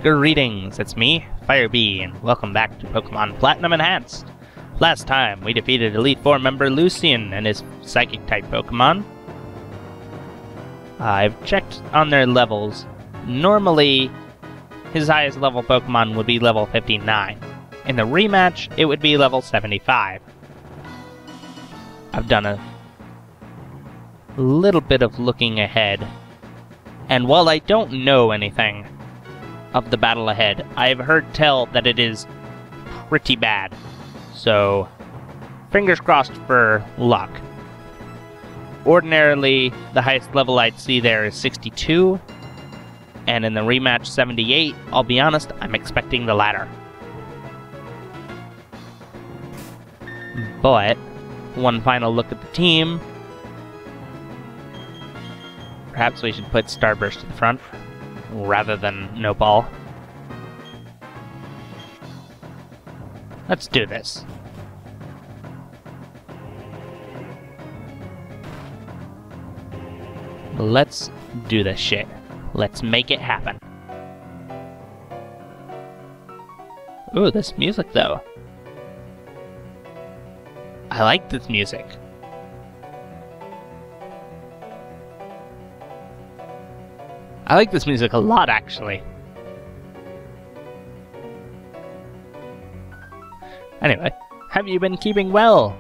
Greetings, it's me, Firebee, and welcome back to Pokemon Platinum Enhanced. Last time, we defeated Elite Four member Lucian and his Psychic-type Pokemon. I've checked on their levels. Normally, his highest level Pokemon would be level 59. In the rematch, it would be level 75. I've done a little bit of looking ahead, and while I don't know anything of the battle ahead, I've heard tell that it is pretty bad. So, fingers crossed for luck. Ordinarily, the highest level I'd see there is 62, and in the rematch 78. I'll be honest, I'm expecting the latter. But, one final look at the team. Perhaps we should put Starburst to the front, rather than Nopal. Let's do this. Let's do this shit. Let's make it happen. Ooh, this music though. I like this music. I like this music a lot, actually. Anyway, have you been keeping well?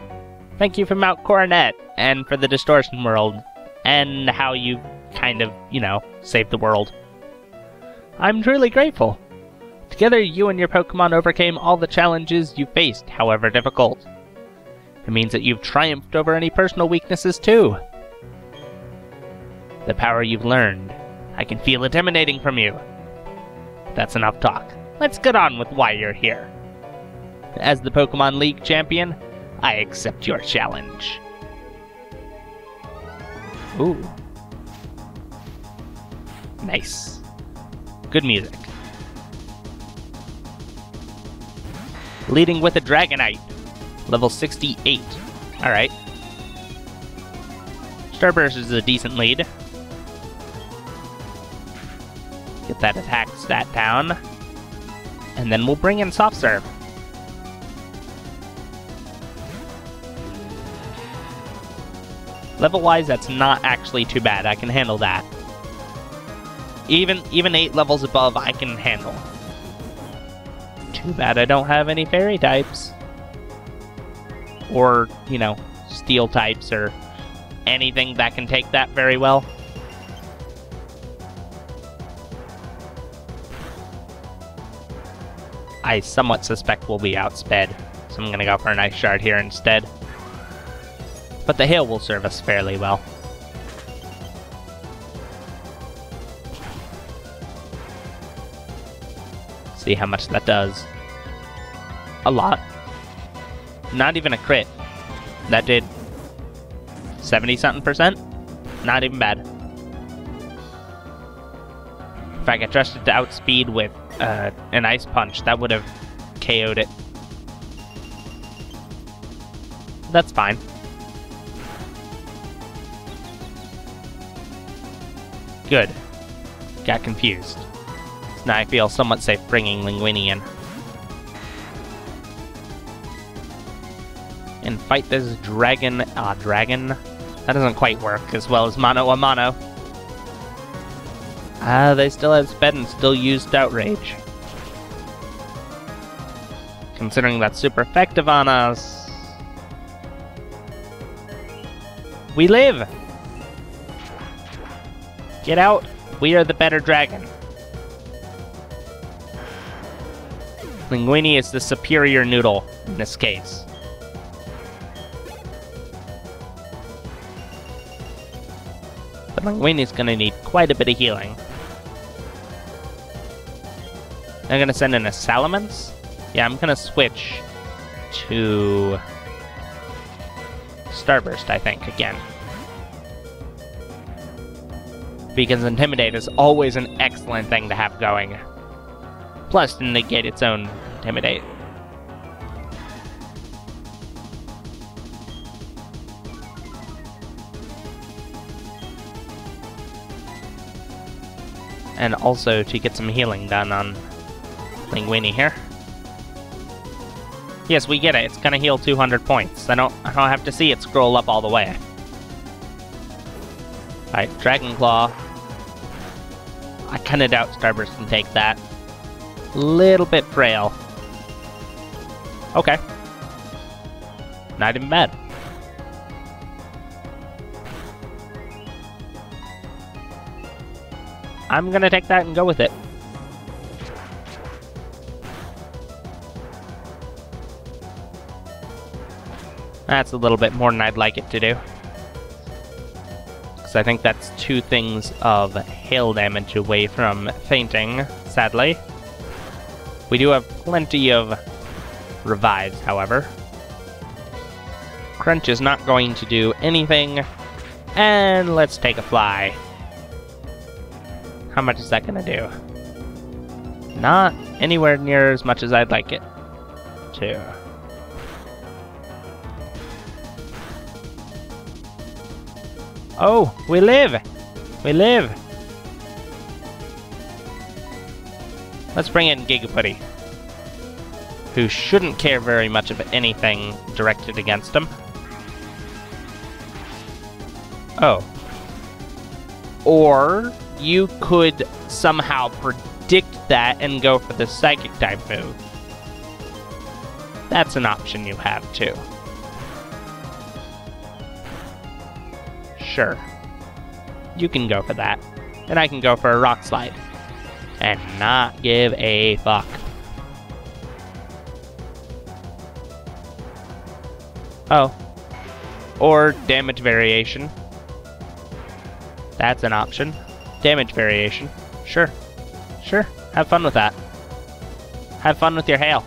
Thank you for Mount Coronet, and for the Distortion World, and how you kind of, saved the world. I'm truly grateful. Together, you and your Pokemon overcame all the challenges you faced, however difficult. It means that you've triumphed over any personal weaknesses, too. The power you've learned, I can feel it emanating from you. That's enough talk. Let's get on with why you're here. As the Pokemon League champion, I accept your challenge. Ooh. Nice. Good music. Leading with a Dragonite. Level 68. Alright. Starburst is a decent lead. Get that attack stat down. And then we'll bring in Soft Serve. Level-wise, that's not actually too bad. I can handle that. Even 8 levels above, I can handle. Too bad I don't have any Fairy types. Or, Steel types, or anything that can take that very well. I somewhat suspect we'll be outsped, so I'm gonna go for an Ice Shard here instead. But the hail will serve us fairly well. See how much that does. A lot. Not even a crit. That did 70-something%. Not even bad. If I got trusted to outspeed with an Ice Punch, that would have KO'd it. That's fine. Good. Got confused. Now I feel somewhat safe bringing Linguini in. And fight this dragon. Dragon? That doesn't quite work as well as Mono a Mono. They still have sped and still used Outrage. Considering that's super effective on us. We live! Get out! We are the better dragon. Linguini is the superior noodle in this case. But Linguini's gonna need quite a bit of healing. I'm gonna send in a Salamence. Yeah, I'm gonna switch to Starburst, I think, again. Because Intimidate is always an excellent thing to have going. Plus, to negate its own Intimidate. And also to get some healing done on Linguini here. Yes, we get it. It's gonna heal 200 points. I don't have to see it scroll up all the way. Alright, Dragon Claw. I kinda doubt Starburst can take that. Little bit frail. Okay. Not even bad. I'm gonna take that and go with it. That's a little bit more than I'd like it to do. Because I think that's 2 things of hail damage away from fainting, sadly. We do have plenty of revives, however. Crunch is not going to do anything. And let's take a fly. How much is that gonna do? Not anywhere near as much as I'd like it to. Oh, we live! We live! Let's bring in Gigaputty, who shouldn't care very much of anything directed against him. Oh. Or you could somehow predict that and go for the Psychic type move. That's an option you have too. Sure. You can go for that. And I can go for a Rock Slide. And not give a fuck. Oh. Or damage variation. That's an option. Damage variation. Sure. Sure. Have fun with that. Have fun with your hail.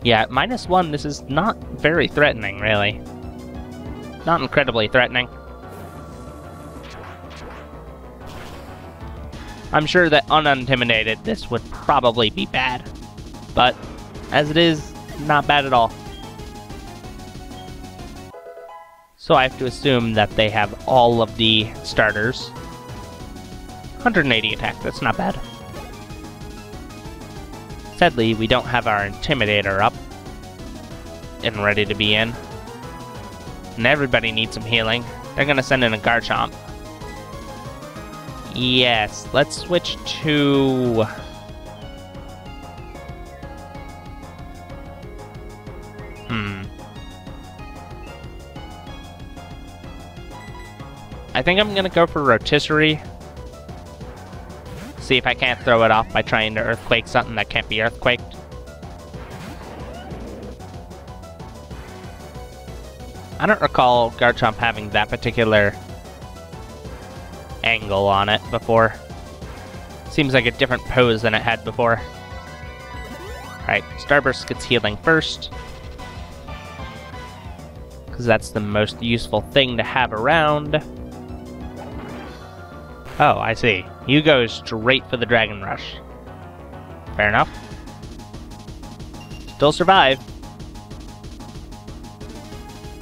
Yeah, -1, this is not very threatening, really. Not incredibly threatening. I'm sure that unintimidated, this would probably be bad. But, as it is, not bad at all. So I have to assume that they have all of the starters. 180 attack, that's not bad. Sadly, we don't have our Intimidator up and ready to be in. And everybody needs some healing. They're gonna send in a Garchomp. Yes, let's switch to... I think I'm gonna go for Rotisserie. See if I can't throw it off by trying to Earthquake something that can't be Earthquaked. I don't recall Garchomp having that particular angle on it before. Seems like a different pose than it had before. Alright, Starburst gets healing first. Because that's the most useful thing to have around. Oh, I see. You go straight for the Dragon Rush. Fair enough. Still survive.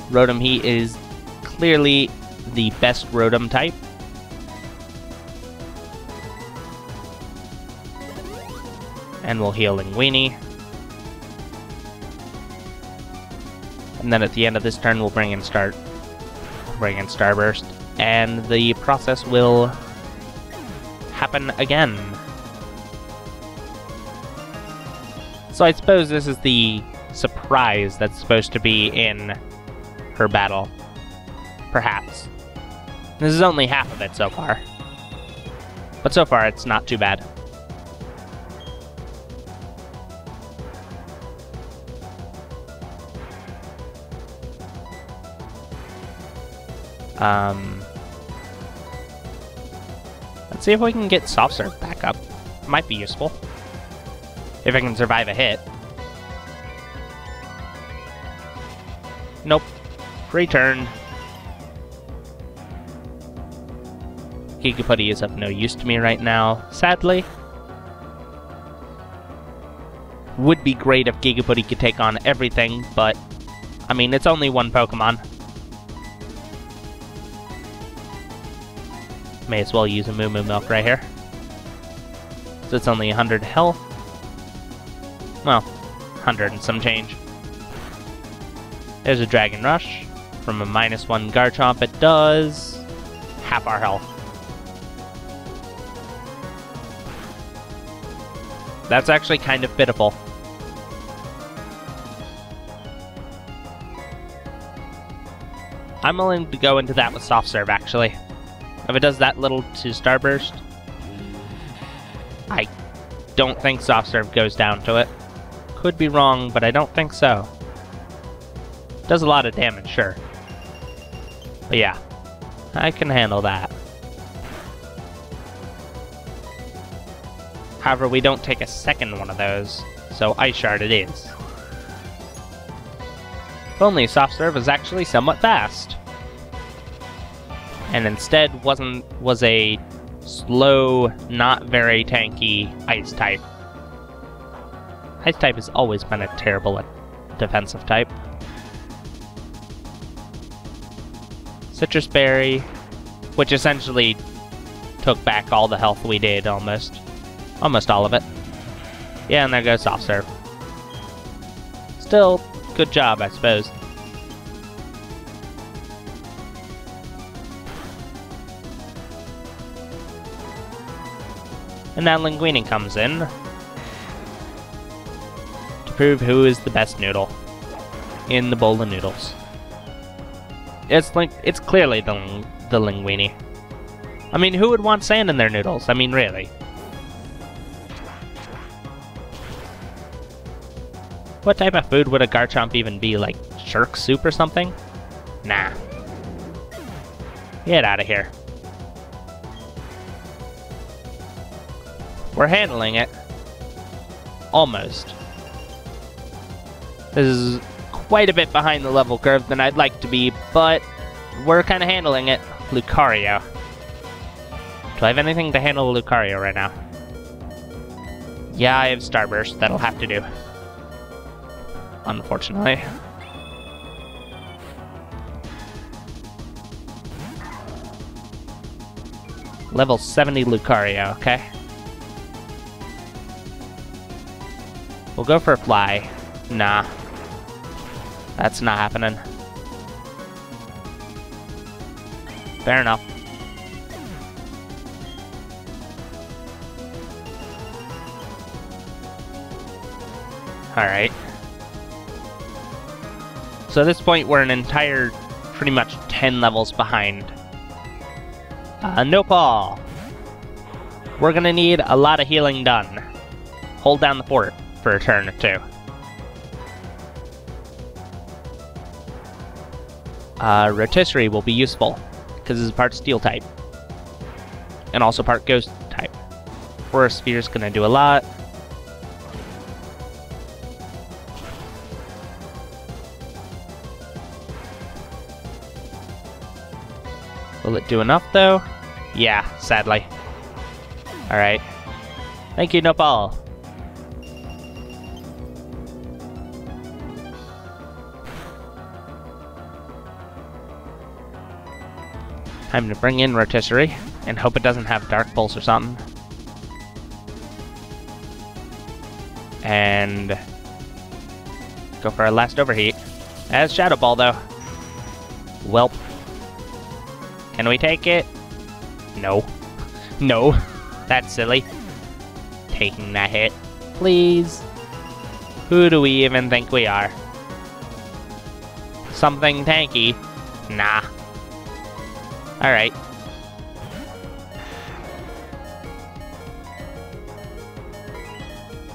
Rotom Heat is clearly the best Rotom type. And we'll heal Linguini. And then at the end of this turn, we'll bring in Starburst. And the process will happen again. So I suppose this is the surprise that's supposed to be in her battle. Perhaps. This is only half of it so far. But so far, it's not too bad. Let's see if we can get Soft Serve back up. Might be useful. If I can survive a hit. Nope. Free turn. Gigaputty is of no use to me right now, sadly. would be great if Gigaputty could take on everything, but I mean, it's only one Pokemon. May as well use a Moo Moo Milk right here. So it's only 100 health. Well, 100 and some change. There's a Dragon Rush. From a -1 Garchomp, it does half our health. That's actually kind of pitiful. I'm willing to go into that with Soft Serve, actually. If it does that little to Starburst, I don't think Soft Serve goes down to it. Could be wrong, but I don't think so. Does a lot of damage, sure. But yeah, I can handle that. However, we don't take a second one of those, so Ice Shard it is. If only Soft Serve was actually somewhat fast. And instead was a slow, not very tanky Ice type. Ice type has always been a terrible defensive type. Citrus Berry, which essentially took back all the health we did, almost. Almost all of it. Yeah, and there goes Soft Serve. Still, good job, I suppose. And now Linguini comes in to prove who is the best noodle in the bowl of noodles. It's clearly the Linguini. I mean, who would want sand in their noodles? I mean, really. What type of food would a Garchomp even be? Like jerk soup or something? Nah. Get out of here. We're handling it. Almost. This is quite a bit behind the level curve than I'd like to be, but we're kind of handling it. Lucario. Do I have anything to handle Lucario right now? Yeah, I have Starburst. That'll have to do. Unfortunately. Level 70 Lucario, okay. We'll go for a Fly. Nah. That's not happening. Fair enough. Alright. So at this point, we're an entire, pretty much 10 levels behind. Nopal! We're gonna need a lot of healing done. Hold down the fort for a turn or two. Rotisserie will be useful, because it's part Steel type. And also part Ghost type. Forest Sphere's gonna do a lot. Will it do enough, though? Yeah, sadly. Alright. Thank you, Nopal. Time to bring in Rotisserie, and hope it doesn't have Dark Pulse or something. And go for our last Overheat. As Shadow Ball, though. Welp. Can we take it? No. No. That's silly. Taking that hit. Please. Who do we even think we are? Something tanky? Nah. Alright.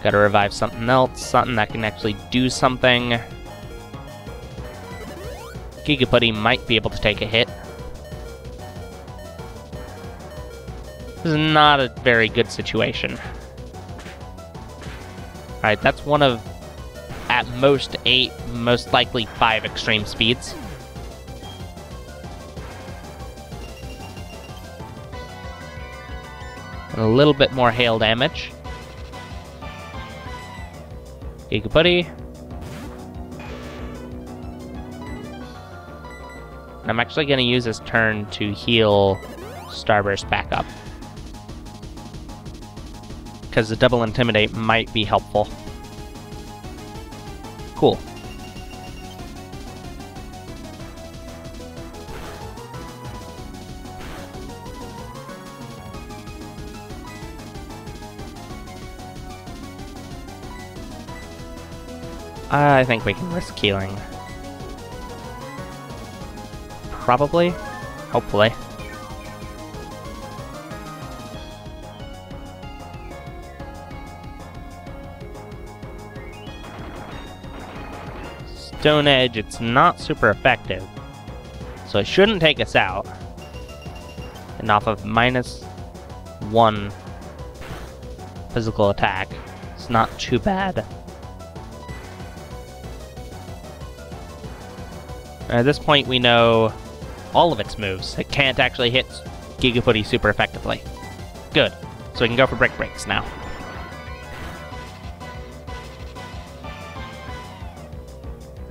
Gotta revive something else, something that can actually do something. Gigaputty might be able to take a hit. This is not a very good situation. Alright, that's one of, at most 8, most likely 5 extreme speeds. And a little bit more hail damage. Gigaputty. I'm actually going to use this turn to heal Starburst back up, because the double Intimidate might be helpful. Cool. I think we can risk healing. Probably. Hopefully. Stone Edge, it's not super effective, so it shouldn't take us out. And off of -1 physical attack, it's not too bad. At this point, we know all of its moves. It can't actually hit Gigaputty super effectively. Good. So we can go for Brick Breaks now.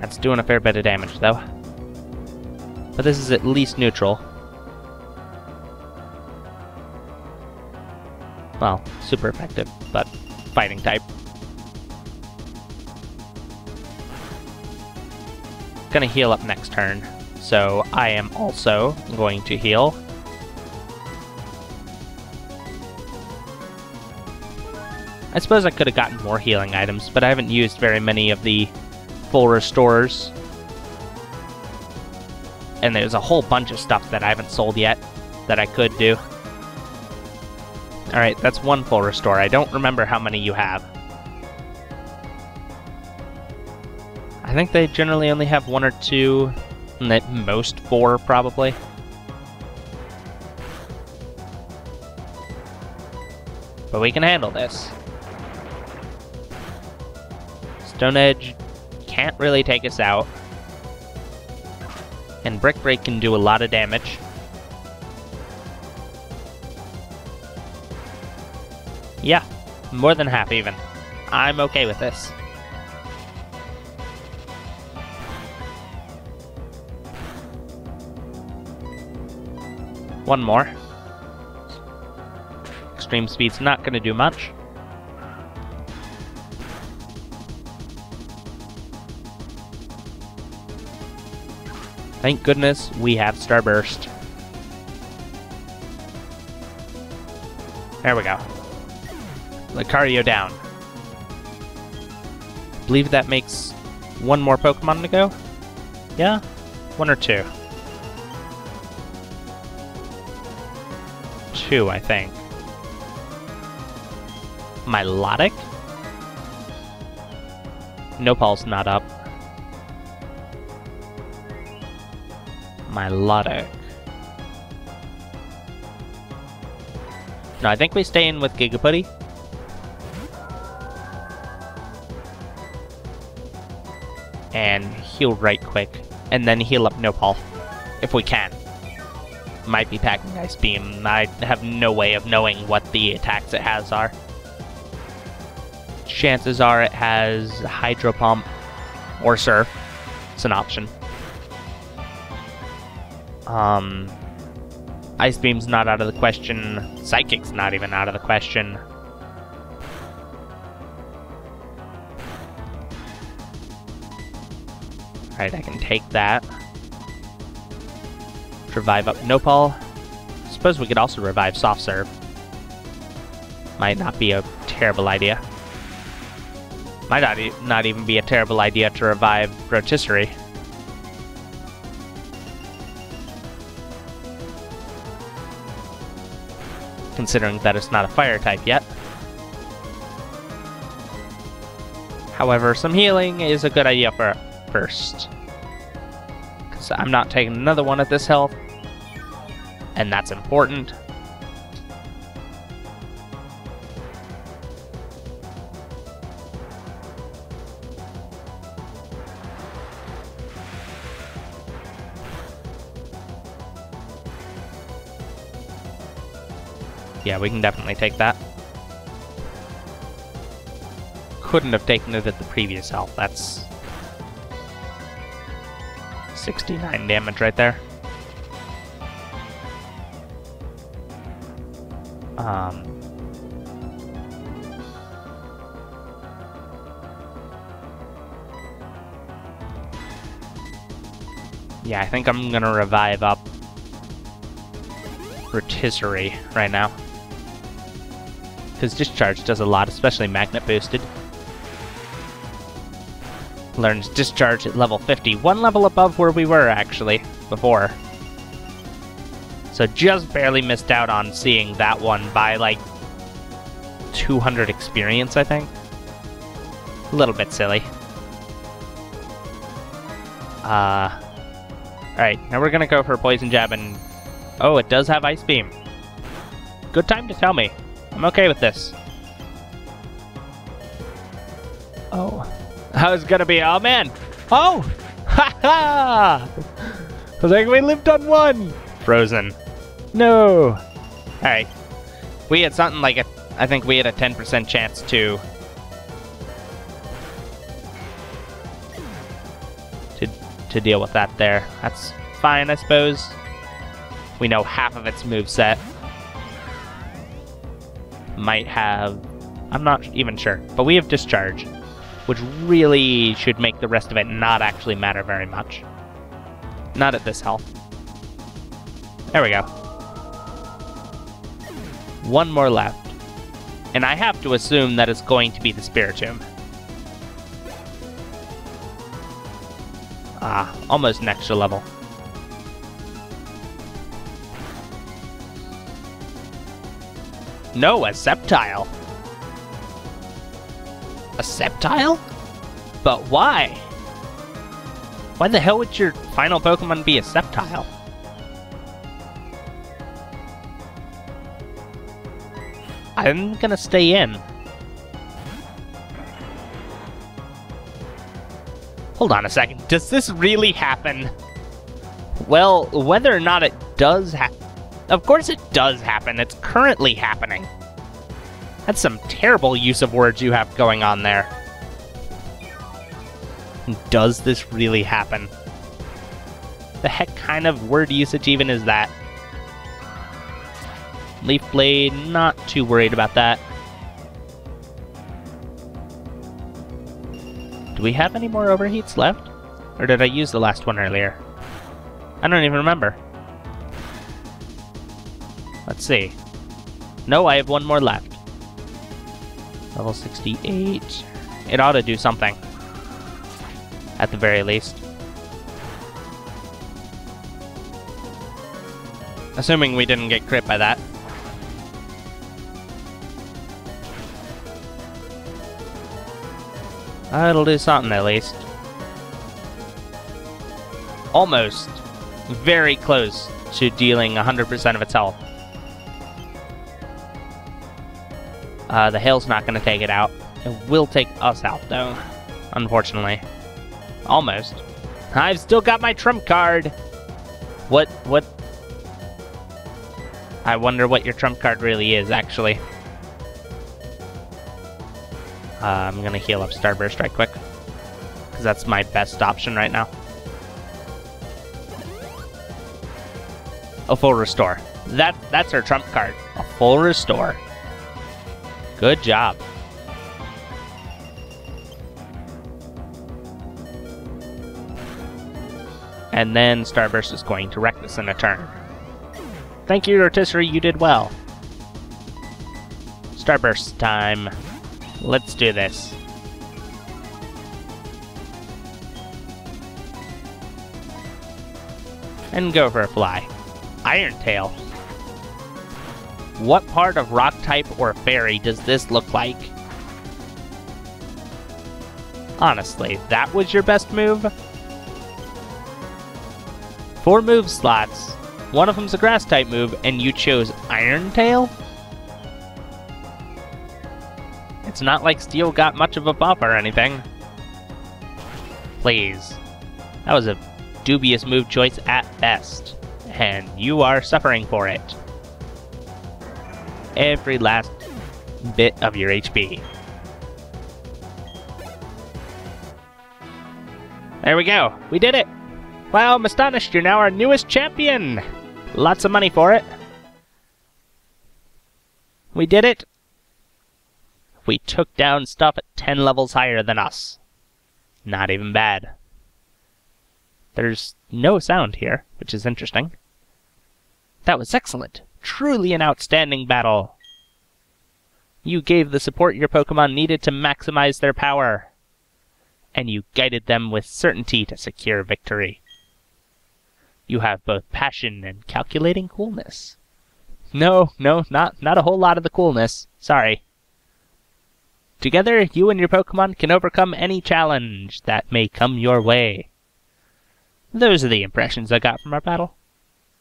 That's doing a fair bit of damage, though. But this is at least neutral. Well, super effective, but fighting type. Gonna heal up next turn, so I am also going to heal. I suppose I could have gotten more healing items, but I haven't used very many of the full restores. And there's a whole bunch of stuff that I haven't sold yet that I could do. Alright, that's one full restore. I don't remember how many you have. I think they generally only have 1 or 2, and at most 4, probably. But we can handle this. Stone Edge can't really take us out. And Brick Break can do a lot of damage. Yeah, more than half even. I'm okay with this. One more. Extreme Speed's not going to do much. Thank goodness we have Starburst. There we go. Lucario down. I believe that makes one more Pokemon to go? Yeah? 1 or 2? 2, I think. Milotic? Nopal's not up. Milotic. No, I think we stay in with Gigaputty. And heal right quick. And then heal up Nopal. If we can. Might be packing Ice Beam. I have no way of knowing what the attacks it has are. Chances are it has Hydro Pump or Surf. It's an option. Ice Beam's not out of the question. Psychic's not even out of the question. Alright, I can take that. Revive up Nopal. Suppose we could also revive Soft Serve. Might not be a terrible idea. Might not even be a terrible idea to revive Rotisserie. Considering that it's not a fire type yet. However, some healing is a good idea for first. Because I'm not taking another one at this health. And that's important. Yeah, we can definitely take that. couldn't have taken it at the previous health. That's 69 damage right there. Yeah, I think I'm gonna revive up Rotisserie right now. Because Discharge does a lot, especially Magnet boosted. Learns Discharge at level 50, one level above where we were, actually, before. So just barely missed out on seeing that one by, like, 200 experience, I think. A little bit silly. Alright, now we're gonna go for Poison Jab and... Oh, it does have Ice Beam. Good time to tell me. I'm okay with this. Oh. I was gonna be... Oh, man! Oh! Ha ha! I was like, we lived on one! Frozen. No! Alright. We had something like a... I think we had a 10% chance to deal with that there. That's fine, I suppose. We know half of its moveset. Might have... I'm not even sure. But we have Discharge, which really should make the rest of it not actually matter very much. Not at this health. There we go. One more left. And I have to assume that it's going to be the Spiritomb. Ah, almost an extra level. No, a Sceptile. A Sceptile? But why? Why the hell would your final Pokemon be a Sceptile? I'm gonna stay in. Hold on a second, does this really happen? Well, whether or not it does happen... Of course it does happen, it's currently happening. That's some terrible use of words you have going on there. Does this really happen? The heck kind of word usage even is that? Leaf Blade, not too worried about that. Do we have any more overheats left? Or did I use the last one earlier? I don't even remember. Let's see. No, I have one more left. Level 68. It ought to do something. At the very least. Assuming we didn't get crit by that. It'll do something at least. Almost. Very close to dealing 100% of its health. The hail's not going to take it out. It will take us out, though. Unfortunately. Almost. I've still got my trump card! What? I wonder what your trump card really is, actually. I'm gonna heal up Starburst right quick. Because that's my best option right now. A full restore. That's her trump card. A full restore. Good job. And then Starburst is going to wreck this in a turn. Thank you, Rotisserie, you did well. Starburst time. Let's do this. And go for a fly. Iron Tail. What part of rock type or fairy does this look like? Honestly, that was your best move? 4 move slots. One of them's a grass type move, and you chose Iron Tail? It's not like Steel got much of a buff or anything. Please. That was a dubious move choice at best, and you are suffering for it. Every last bit of your HP. There we go. We did it. Wow, I'm astonished. You're now our newest champion. Lots of money for it. We did it. We took down stuff at 10 levels higher than us. Not even bad. There's no sound here, which is interesting. That was excellent. Truly an outstanding battle. You gave the support your Pokémon needed to maximize their power. And you guided them with certainty to secure victory. You have both passion and calculating coolness. No, not a whole lot of the coolness. Sorry. Together, you and your Pokémon can overcome any challenge that may come your way. Those are the impressions I got from our battle.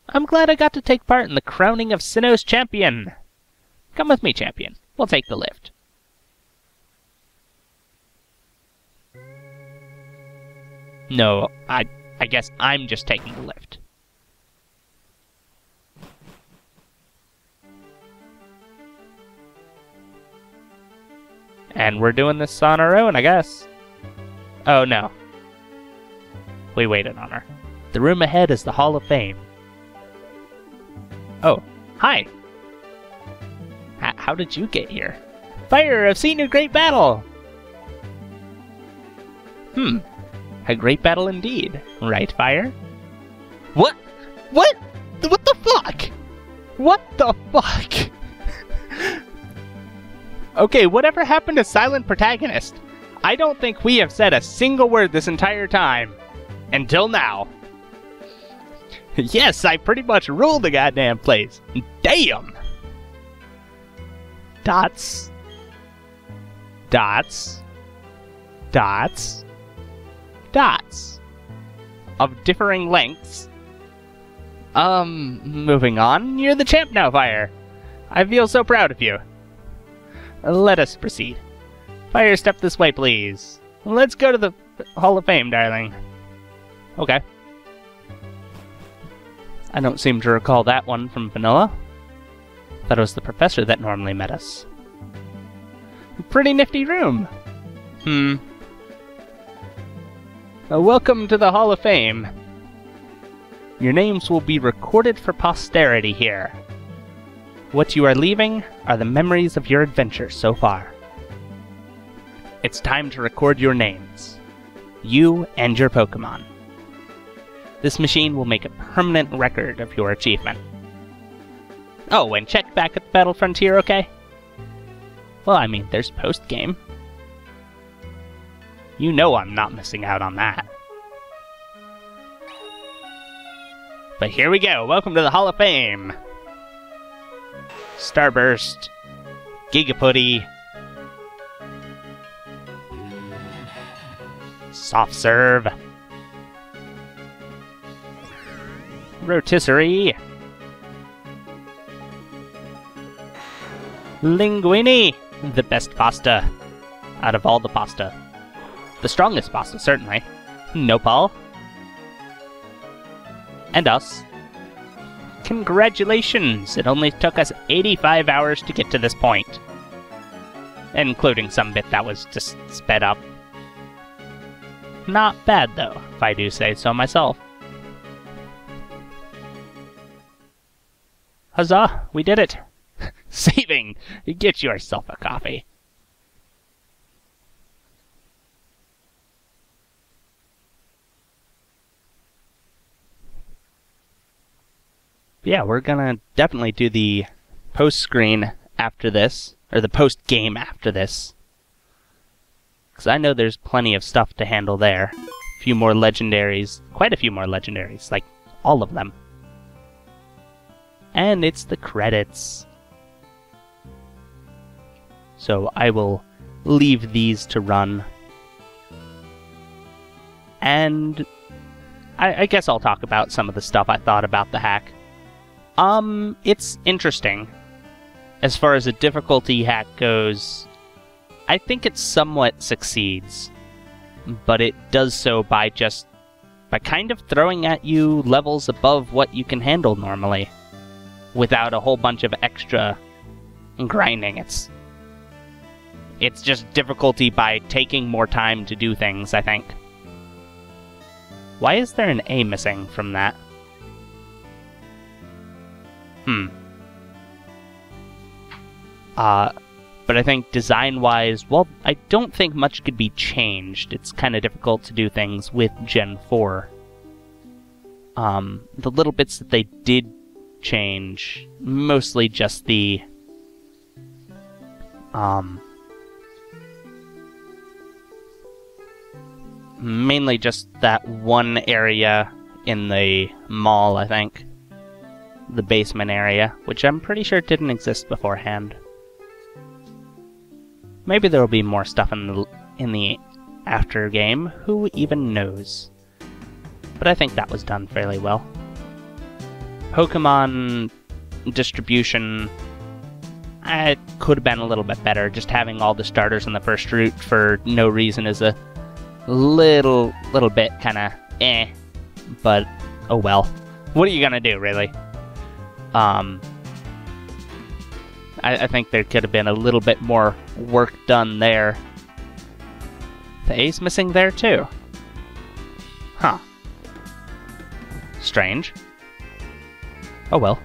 I'm glad I got to take part in the crowning of Sinnoh's champion. Come with me, champion. We'll take the lift. No, I guess I'm just taking the lift. And we're doing this on our own, I guess. Oh, no. We waited on her. The room ahead is the Hall of Fame. Oh, hi. How did you get here? Fire, I've seen your great battle! A great battle indeed. Right, Fire? What? What? What the fuck? What the fuck? Okay, whatever happened to Silent Protagonist? I don't think we have said a single word this entire time. Until now. Yes, I pretty much ruled the goddamn place. Damn! Dots. Dots. Dots. Dots. Of differing lengths. Moving on. You're the champ now, Fire. I feel so proud of you. Let us proceed. Fire, step this way, please. Let's go to the Hall of Fame, darling. Okay. I don't seem to recall that one from Vanilla. Thought it was the professor that normally met us. Pretty nifty room. Welcome to the Hall of Fame. Your names will be recorded for posterity here. What you are leaving are the memories of your adventure so far. It's time to record your names. You and your Pokémon. This machine will make a permanent record of your achievement. Oh, and check back at the Battle Frontier, okay? Well, I mean, there's post-game. You know I'm not missing out on that. But here we go. Welcome to the Hall of Fame. Starburst. Gigaputty. Soft Serve. Rotisserie. Linguini. The best pasta. Out of all the pasta. The strongest pasta, certainly. Nopal. And us. Congratulations! It only took us 85 hours to get to this point. Including some bit that was just sped up. Not bad, though, if I do say so myself. Huzzah! We did it! Saving! Get yourself a coffee. Yeah, we're gonna definitely do the post-screen after this, or the post-game after this. Because I know there's plenty of stuff to handle there. A few more legendaries, quite a few more legendaries, like all of them. And it's the credits. So I will leave these to run. And I guess I'll talk about some of the stuff I thought about the hack. It's interesting. As far as a difficulty hack goes, I think it somewhat succeeds. But it does so by kind of throwing at you levels above what you can handle normally. Without a whole bunch of extra grinding. It's just difficulty by taking more time to do things, I think. Why is there an A missing from that? But I think design-wise, well, I don't think much could be changed. It's kind of difficult to do things with Gen 4. The little bits that they did change, mostly just the mainly just that one area in the mall, I think. The basement area, which I'm pretty sure didn't exist beforehand. Maybe there will be more stuff in the after game, who even knows? But I think that was done fairly well. Pokemon distribution, it could have been a little bit better. Just having all the starters in the first route for no reason is a little bit kind of but oh well. What are you gonna do, really? I think there could have been a little bit more work done there. The A's missing there too. Huh. Strange. Oh well.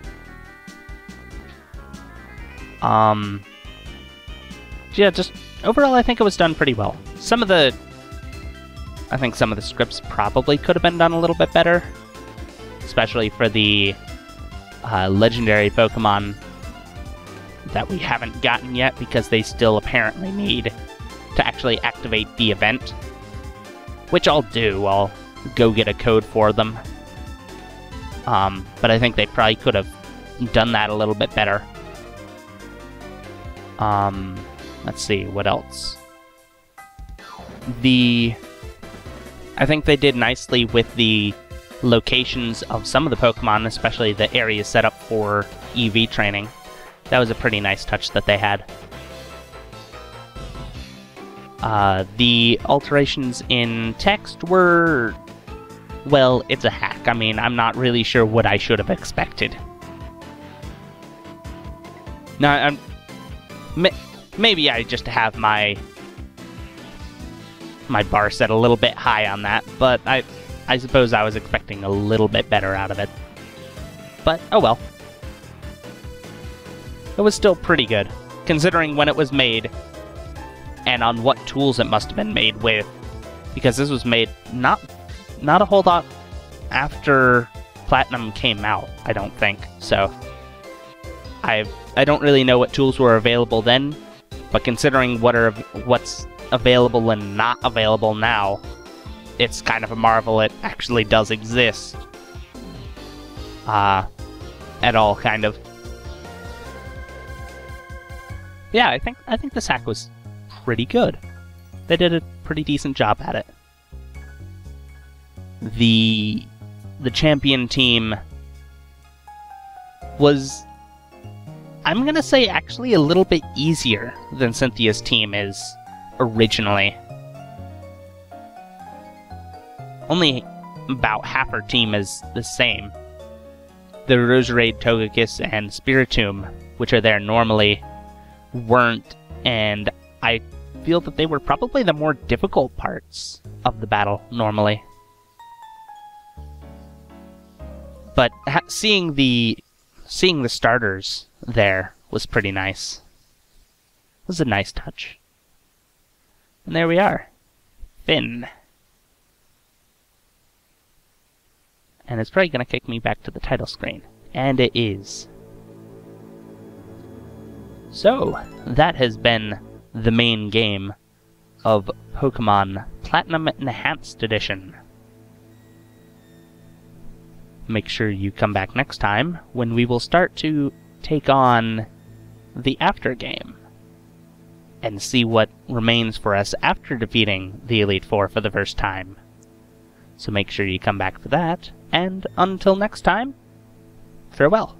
Yeah, just overall I think it was done pretty well. I think some of the scripts probably could have been done a little bit better. Especially for the legendary Pokemon that we haven't gotten yet, because they still apparently need to actually activate the event. Which I'll do. I'll go get a code for them. But I think they probably could have done that a little bit better. Let's see, what else? I think they did nicely with the locations of some of the Pokemon, especially the areas set up for EV training. That was a pretty nice touch that they had. The alterations in text were... well, it's a hack. I mean, I'm not really sure what I should have expected. Now, maybe I just have my bar set a little bit high on that, but I suppose I was expecting a little bit better out of it. But, oh well. It was still pretty good, considering when it was made, and on what tools it must have been made with, because this was made not a whole lot after Platinum came out, I don't think. So, I don't really know what tools were available then, but considering what's available and not available now, it's kind of a marvel it actually does exist. At all, kind of. Yeah, I think this hack was pretty good. They did a pretty decent job at it. The champion team was, I'm gonna say, actually a little bit easier than Cynthia's team is originally. Only about half her team is the same. The Roserade, Togekiss, and Spiritomb, which are there normally, weren't, and I feel that they were probably the more difficult parts of the battle normally. But seeing the starters there was pretty nice. It was a nice touch. And there we are. Finn. And it's probably going to kick me back to the title screen. And it is. So, that has been the main game of Pokemon Platinum Enhanced Edition. Make sure you come back next time, when we will start to take on the after game and see what remains for us after defeating the Elite Four for the first time. So make sure you come back for that, and until next time, farewell.